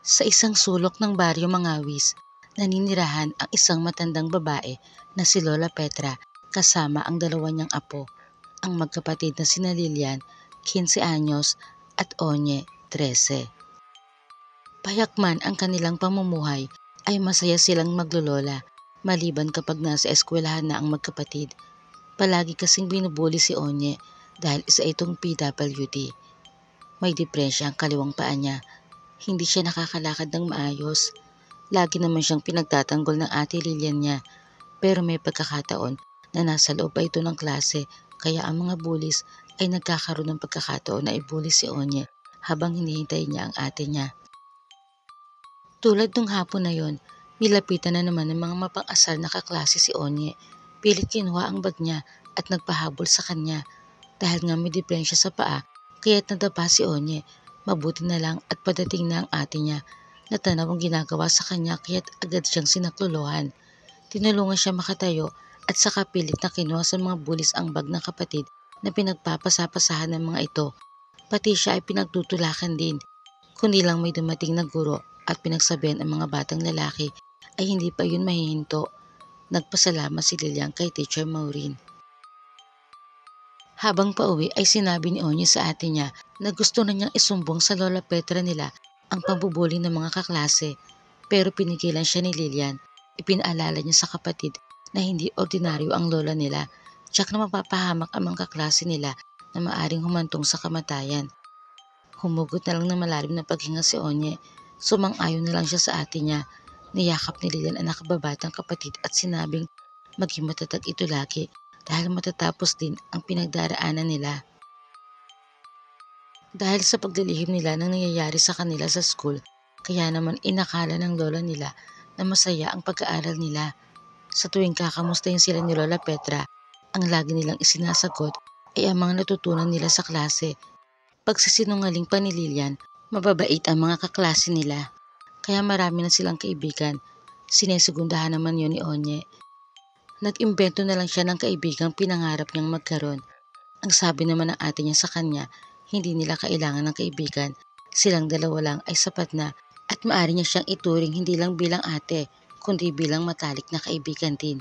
Sa isang sulok ng baryo Mangawis, naninirahan ang isang matandang babae na si Lola Petra kasama ang dalawa niyang apo, ang magkapatid na sina Lilian, 15 anyos at Onye, 13. Payakman ang kanilang pamumuhay ay masaya silang maglolola maliban kapag nasa eskwelahan na ang magkapatid. Palagi kasing binubuli si Onye dahil isa itong PWD. May depresya ang kaliwang paa niya. Hindi siya nakakalakad ng maayos. Lagi naman siyang pinagtatanggol ng ate Lilian niya. Pero may pagkakataon na nasa loob pa ito ng klase kaya ang mga bullies ay nagkakaroon ng pagkakataon na ibuli si Onye habang hinihintay niya ang ate niya. Tulad nung hapon na yon, nilapitan na naman ng mga mapang-asar na kaklase si Onye. Pilit kinuha ang bag niya at nagpahabol sa kanya. Dahil nga may depresya sa paa, kaya't nadapa si Onye. Mabuti na lang at padating na ang ate niya. Natanaw ang ginagawa sa kanya kaya't agad siyang sinaklolohan. Tinulungan siya makatayo at saka pilit na kinuha sa mga bulis ang bag ng kapatid na pinagpapasapasahan ng mga ito. Pati siya ay pinagtutulakan din. Kundi lang may dumating na guro at pinagsabihan ang mga batang lalaki ay hindi pa yun mahihinto. Nagpasalamat si Lilian kay Teacher Maureen. Habang pauwi ay sinabi ni Onye sa ate niya na gusto na niyang isumbong sa Lola Petra nila ang pambubuli ng mga kaklase. Pero pinigilan siya ni Lilian. Ipinaalala niya sa kapatid na hindi ordinaryo ang lola nila, tiyak na mapapahamak ang mga kaklase nila na maaring humantong sa kamatayan. Humugot na lang ng malalim na paghinga si Onye. Sumang-ayon na lang siya sa ate niya. Niyakap ni Lilian ang nakababatang kapatid at sinabing maging matatag ito lagi dahil matatapos din ang pinagdaraanan nila. Dahil sa paglilihim nila ng nangyayari sa kanila sa school, kaya naman inakala ng lola nila na masaya ang pag-aaral nila. Sa tuwing kakamustahin sila ni Lola Petra, ang lagi nilang isinasagot ay ang mga natutunan nila sa klase. Pagsisinungaling pa ni Lilian, mababait ang mga kaklase nila. Kaya marami na silang kaibigan. Sinesegundahan naman yun ni Onye. Nag-imbento na lang siya ng kaibigang pinangarap niyang magkaroon. Ang sabi naman ng ate niya sa kanya, hindi nila kailangan ng kaibigan. Silang dalawa lang ay sapat na at maaari niya siyang ituring hindi lang bilang ate, kundi bilang matalik na kaibigan din.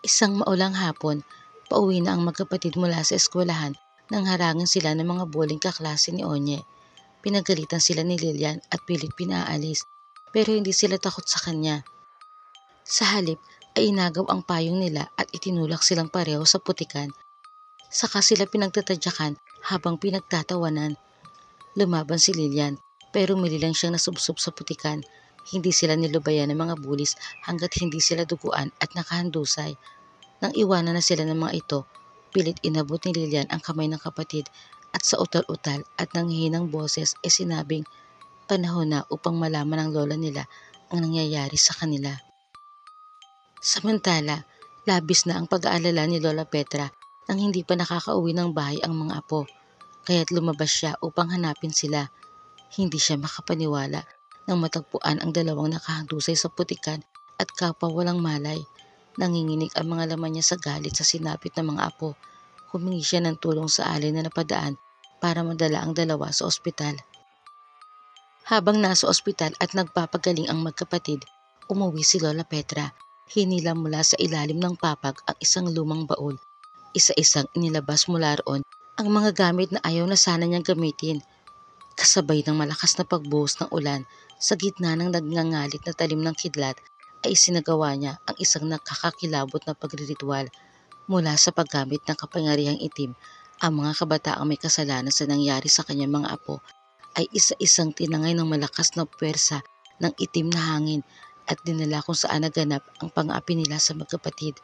Isang maulang hapon, pauwi na ang magkapatid mula sa eskwelahan nang harangin sila ng mga bullying kaklase ni Onye. Pinagalitan sila ni Lilian at pilit pinaalis, pero hindi sila takot sa kanya. Sa halip ay inagaw ang payong nila at itinulak silang pareho sa putikan. Saka sila pinagtatadyakan habang pinagtatawanan. Lumaban si Lilian pero muli lang siyang nasubsob sa putikan. Hindi sila nilubayan ng mga bulis hanggat hindi sila duguan at nakahandusay. Nang iwanan na sila ng mga ito, pilit inabot ni Lilian ang kamay ng kapatid at sa utal-utal at nanghihinang boses ay sinabing panahon na upang malaman ng lola nila ang nangyayari sa kanila. Samantala, labis na ang pag-aalala ni Lola Petra nang hindi pa nakakauwi ng bahay ang mga apo, kaya't lumabas siya upang hanapin sila. Hindi siya makapaniwala nang matagpuan ang dalawang nakahandusay sa putikan at kapwa walang malay. Nanginginig ang mga laman niya sa galit sa sinapit ng mga apo. Humingi siya ng tulong sa alay na napadaan para madala ang dalawa sa ospital. Habang nasa ospital at nagpapagaling ang magkapatid, umuwi si Lola Petra. Hinila mula sa ilalim ng papag ang isang lumang baul. Isa-isang inilabas mula roon ang mga gamit na ayaw na sana niyang gamitin. Kasabay ng malakas na pagbuhos ng ulan sa gitna ng nagngangalit na talim ng kidlat ay sinagawa niya ang isang nakakakilabot na pagriritual. Mula sa paggamit ng kapangyarihang itim, ang mga kabataang may kasalanan sa nangyari sa kanyang mga apo ay isa-isang tinangay ng malakas na puwersa ng itim na hangin at dinala kung saan naganap ang pang-aapi nila sa magkapatid.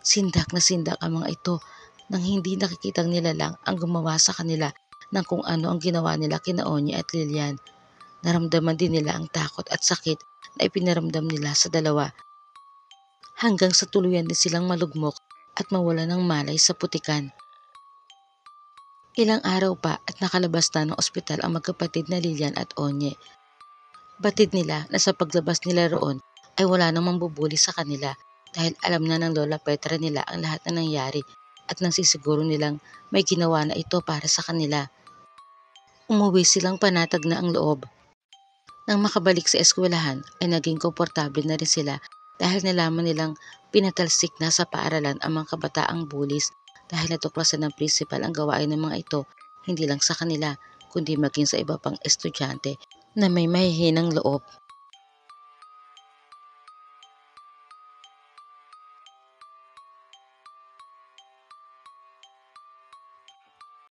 Sindak na sindak ang mga ito nang hindi nakikitang nilalang ang gumawa sa kanila ng kung ano ang ginawa nila kina Onye at Lilian. Naramdaman din nila ang takot at sakit na ipinaramdam nila sa dalawa. Hanggang sa tuluyan din silang malugmok at mawala ng malay sa putikan. Ilang araw pa at nakalabas na ng ospital ang magkapatid na Lilian at Onye. Batid nila na sa paglabas nila roon ay wala namang bubuli sa kanila dahil alam na ng Lola Petra nila ang lahat na nangyari at nangsisiguro nilang may ginawa na ito para sa kanila. Umuwi silang panatag na ang loob. Nang makabalik sa eskwelahan ay naging komportable na rin sila dahil nalaman nilang pinatalsik na sa paaralan ang mga kabataang bullies dahil natuklasan ng principal ang gawain ng mga ito hindi lang sa kanila kundi maging sa iba pang estudyante na may mahihinang loob.